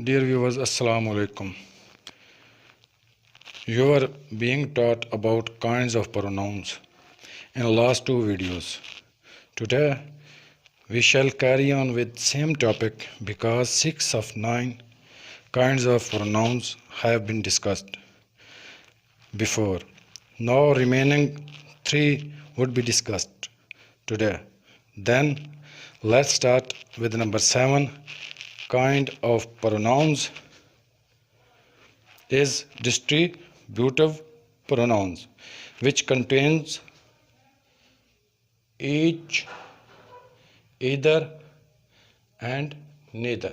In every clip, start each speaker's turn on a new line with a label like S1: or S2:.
S1: Dear viewers, Assalamu alaikum. You are being taught about kinds of pronouns in the last two videos. Today we shall carry on with same topic because 6 of 9 kinds of pronouns have been discussed before. Now remaining 3 would be discussed today. Then let's start with number 7 kind of pronouns is distributive pronouns, which contains each, either and neither.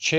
S1: 6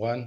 S1: 1،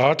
S1: 8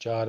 S1: 4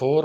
S1: 4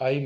S1: I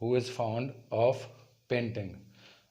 S1: who is fond of painting.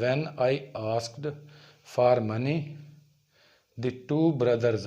S1: when I asked for money the two brothers۔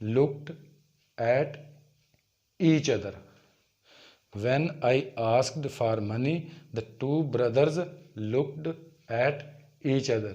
S1: looked at each other when I asked for money the two brothers looked at each other،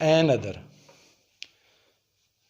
S1: another،